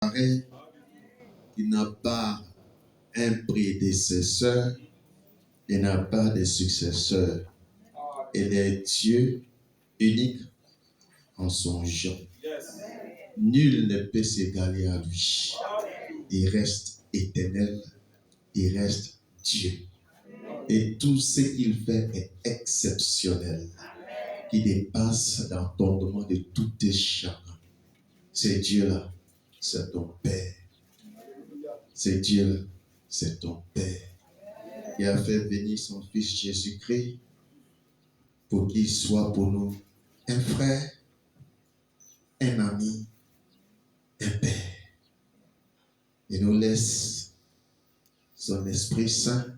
paraît qu'il n'a pas un prédécesseur, il n'a pas de successeur. Il est Dieu unique en son genre. Nul ne peut s'égaler à lui. Il reste éternel, il reste Dieu. Et tout ce qu'il fait est exceptionnel, qui dépasse l'entendement de tout tes chagrins. C'est Dieu-là, c'est ton Père. C'est Dieu-là, c'est ton Père. Qui a fait venir son Fils Jésus-Christ pour qu'il soit pour nous un frère, un ami, un Père. Il nous laisse son Esprit Saint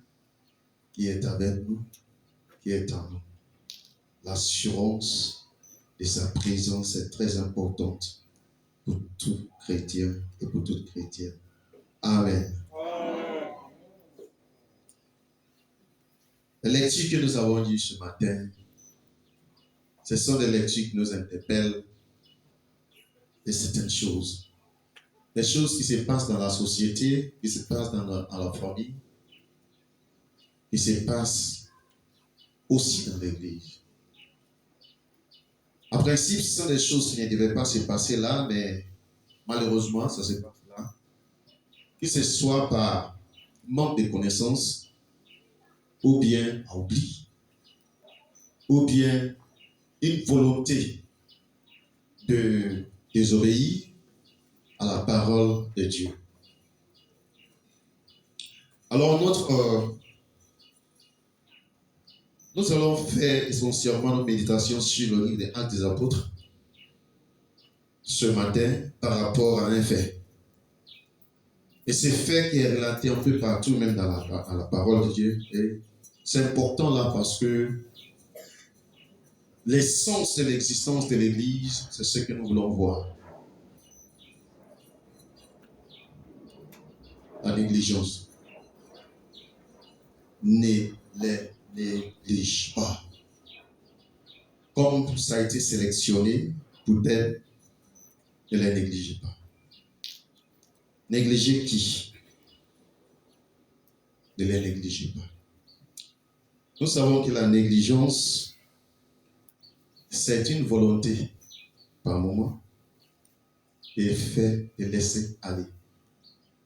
qui est avec nous, qui est en nous. L'assurance de sa présence est très importante pour tout chrétien et pour toute chrétienne. Amen. Les lectures que nous avons lues ce matin, ce sont des lectures qui nous interpellent de certaines choses. Des choses qui se passent dans la société, qui se passent dans la famille, qui se passent aussi dans l'église. En principe, ce sont des choses qui ne devaient pas se passer là, mais malheureusement, ça se passe là. Que ce soit par manque de connaissances, ou bien oubli, ou bien une volonté de désobéir à la parole de Dieu. Alors, nous allons faire essentiellement nos méditations sur le livre des Actes des Apôtres ce matin par rapport à un fait. Et ce fait qui est relaté un peu partout, même dans la parole de Dieu. Et c'est important là parce que l'essence de l'existence de l'Église, c'est ce que nous voulons voir. La négligence. Ne les néglige pas. Comme ça a été sélectionné, peut-être ne les négligez pas. Négliger qui? Ne les négligez pas. Nous savons que la négligence, c'est une volonté, par moment, de faire, de laisser aller,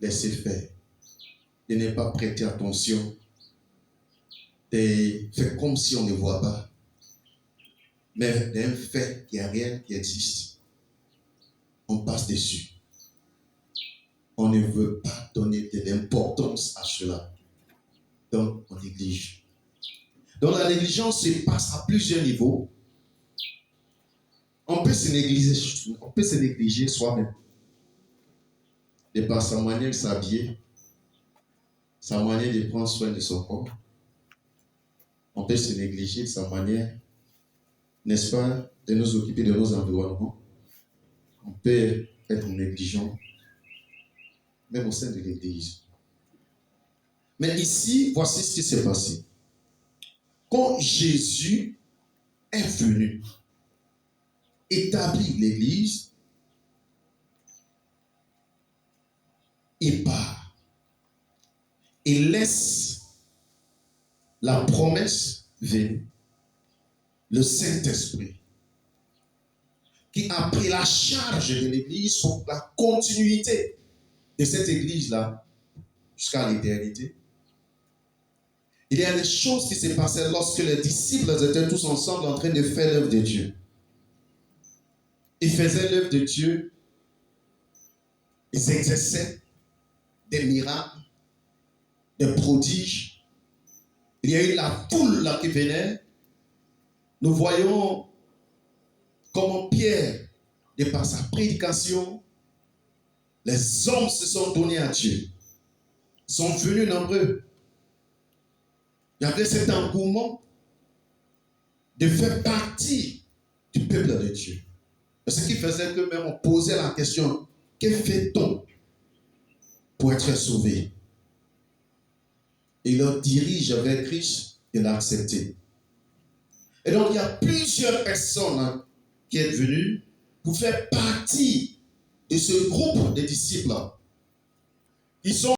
laisser faire, de ne pas prêter attention, de faire comme si on ne voit pas, mais d'un fait qu'il n'y a rien qui existe, on passe dessus. On ne veut pas donner de l'importance à cela, donc on néglige. Donc la négligence se passe à plusieurs niveaux. On peut se négliger soi-même. De par sa manière de s'habiller, sa manière de prendre soin de son corps. On peut se négliger de sa manière, n'est-ce pas, de nous occuper de nos environnements. On peut être négligent, même au sein de l'Église. Mais ici, voici ce qui s'est passé. Quand Jésus est venu établir l'Église, il part. Il laisse la promesse venue, le Saint-Esprit, qui a pris la charge de l'Église pour la continuité de cette Église-là jusqu'à l'éternité. Il y a des choses qui se passaient lorsque les disciples étaient tous ensemble en train de faire l'œuvre de Dieu. Ils faisaient l'œuvre de Dieu, ils exerçaient des miracles, des prodiges. Il y a eu la foule là qui venait. Nous voyons comment Pierre, de par sa prédication, les hommes se sont donnés à Dieu. Ils sont venus nombreux. Il y avait cet engouement de faire partie du peuple de Dieu. Et ce qui faisait que même on posait la question, que fait-on pour être sauvé? Il leur dirige vers Christ, il l'a accepté. Et donc il y a plusieurs personnes qui sont venues pour faire partie de ce groupe de disciples, ils sont